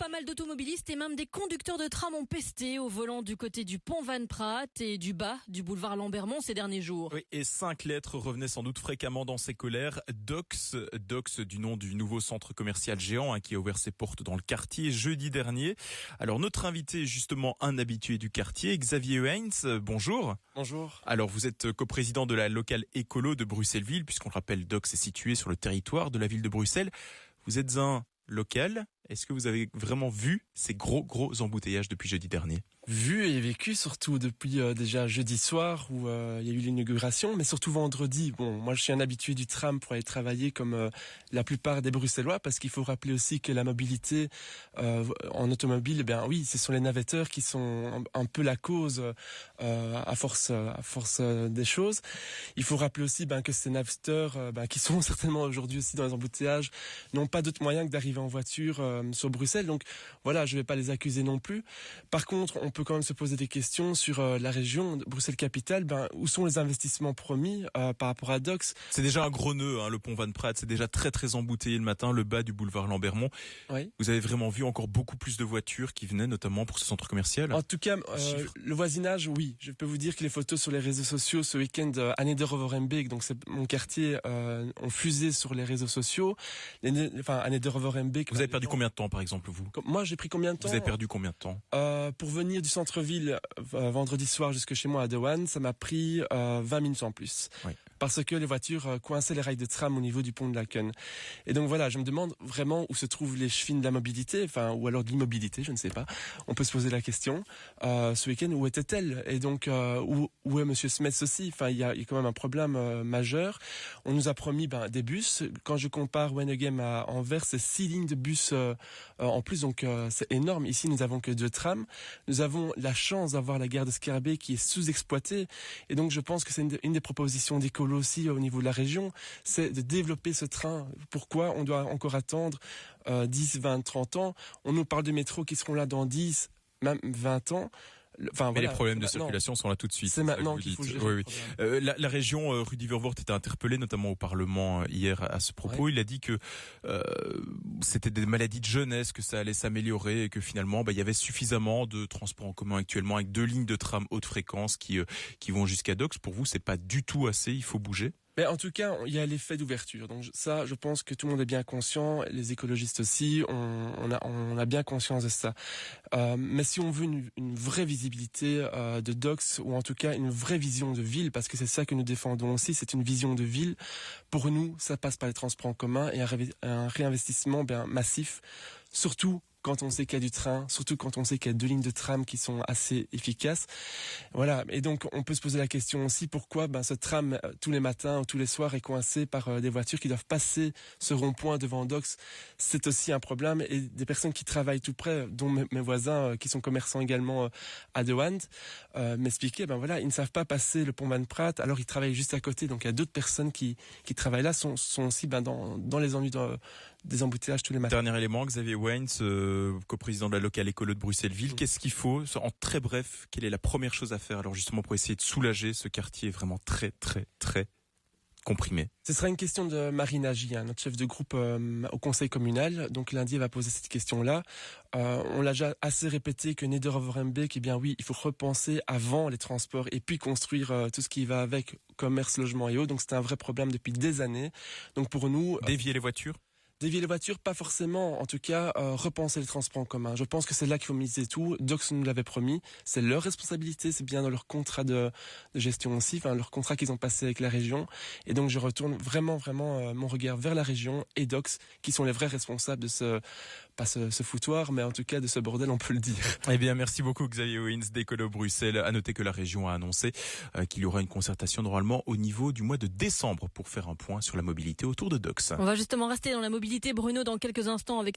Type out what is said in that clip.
pas mal d'automobilistes et même des conducteurs de tram ont pesté au volant du côté du pont Van Praat et du bas du boulevard Lambermont ces derniers jours. Oui, et 5 lettres revenaient sans doute fréquemment dans ces colères. Dox du nom du nouveau centre commercial géant qui a ouvert ses portes dans le quartier jeudi dernier. Alors notre invité est justement un habitué du quartier, Xavier Heinz. Bonjour. Bonjour. Alors vous êtes coprésident de la locale écolo de Bruxelles-Ville, puisqu'on le rappelle, Dox est situé sur le territoire de la ville de Bruxelles. Vous êtes un local. Est-ce que vous avez vraiment vu ces gros embouteillages depuis jeudi dernier ? Vu et vécu surtout depuis déjà jeudi soir où il y a eu l'inauguration, mais surtout vendredi. Bon, moi je suis un habitué du tram pour aller travailler comme la plupart des Bruxellois, parce qu'il faut rappeler aussi que la mobilité en automobile, eh bien oui, ce sont les navetteurs qui sont un peu la cause à force des choses. Il faut rappeler aussi que ces navetteurs, qui sont certainement aujourd'hui aussi dans les embouteillages, n'ont pas d'autre moyen que d'arriver en voiture sur Bruxelles. Donc voilà, je vais pas les accuser non plus. Par contre, on peut quand même se poser des questions sur la région de Bruxelles-Capitale. Où sont les investissements promis par rapport à Dox ? C'est déjà un gros nœud, le pont Van Praat. C'est déjà très embouteillé le matin, le bas du boulevard Lambermont. Oui. Vous avez vraiment vu encore beaucoup plus de voitures qui venaient notamment pour ce centre commercial ? En tout cas, le voisinage, oui. Je peux vous dire que les photos sur les réseaux sociaux ce week-end à Neder-over-Hembeek, donc c'est mon quartier, ont fusé sur les réseaux sociaux. À Neder-over-Hembeek. Vous avez perdu combien de temps, par exemple, vous ? Moi, j'ai pris combien de temps ? Vous avez perdu combien de temps ? Pour venir du centre-ville vendredi soir jusque chez moi à De Waan, ça m'a pris 20 minutes en plus. Oui. Parce que les voitures coinçaient les rails de tram au niveau du pont de Laken. Et donc voilà, je me demande vraiment où se trouvent les chevines de la mobilité, ou alors de l'immobilité, je ne sais pas. On peut se poser la question. Ce week-end, où était-elle ? Et donc, où est Monsieur Smets aussi ? Il y a quand même un problème majeur. On nous a promis des bus. Quand je compare Wennegem à Anvers, c'est 6 lignes de bus en plus, donc c'est énorme. Ici, nous avons que 2 trams. Nous avons la chance d'avoir la gare de Scarbeck qui est sous-exploitée. Et donc, je pense que c'est une des propositions d'écolo aussi au niveau de la région, c'est de développer ce train. Pourquoi on doit encore attendre 10, 20, 30 ans ? On nous parle de métros qui seront là dans 10, même 20 ans. Mais les problèmes de circulation sont là tout de suite. C'est maintenant qu'il faut gérer. Oui. La région, Rudy Verwoerd était interpellé notamment au Parlement hier à ce propos. Ouais. Il a dit que c'était des maladies de jeunesse, que ça allait s'améliorer et que finalement il y avait suffisamment de transports en commun actuellement avec 2 lignes de tram haute fréquence qui vont jusqu'à Dox. Pour vous, c'est pas du tout assez, il faut bouger. Mais en tout cas, il y a l'effet d'ouverture. Donc ça, je pense que tout le monde est bien conscient, les écologistes aussi, on a bien conscience de ça. Mais si on veut une vraie visibilité de Dox, ou en tout cas une vraie vision de ville, parce que c'est ça que nous défendons aussi, c'est une vision de ville. Pour nous, ça passe par les transports en commun et un réinvestissement massif, surtout quand on sait qu'il y a du train, surtout quand on sait qu'il y a 2 lignes de tram qui sont assez efficaces. Voilà. Et donc, on peut se poser la question aussi, pourquoi ce tram, tous les matins ou tous les soirs, est coincé par des voitures qui doivent passer ce rond-point devant Dox. C'est aussi un problème. Et des personnes qui travaillent tout près, dont mes voisins qui sont commerçants également à De Waan, m'expliquaient, ils ne savent pas passer le pont Van Praat, alors ils travaillent juste à côté. Donc, il y a d'autres personnes qui travaillent là, sont aussi dans les ennuis des embouteillages tous les matins. Dernier élément, Xavier Heinz, coprésident de la locale écolo de Bruxelles-Ville. Qu'est-ce qu'il faut, en très bref, quelle est la première chose à faire alors justement pour essayer de soulager ce quartier vraiment très comprimé? Ce sera une question de Marine Nagy, notre chef de groupe au conseil communal. Donc lundi, elle va poser cette question-là. On l'a déjà assez répété que Neder-over-Hembeek, oui, il faut repenser avant les transports et puis construire tout ce qui va avec, commerce, logement et eau. Donc c'est un vrai problème depuis des années. Donc pour nous... Dévier les voitures ? Dévier les voitures, pas forcément. En tout cas, repenser les transports en commun. Je pense que c'est là qu'il faut miser tout. Dox nous l'avait promis. C'est leur responsabilité. C'est bien dans leur contrat de gestion aussi. Leur contrat qu'ils ont passé avec la région. Et donc, je retourne vraiment mon regard vers la région et Dox, qui sont les vrais responsables de pas ce foutoir, mais en tout cas de ce bordel, on peut le dire. Eh bien, merci beaucoup Xavier Heinz d'Écolo Bruxelles. À noter que la région a annoncé qu'il y aura une concertation normalement au niveau du mois de décembre pour faire un point sur la mobilité autour de Dox. On va justement rester dans la mobilité, Bruno, dans quelques instants avec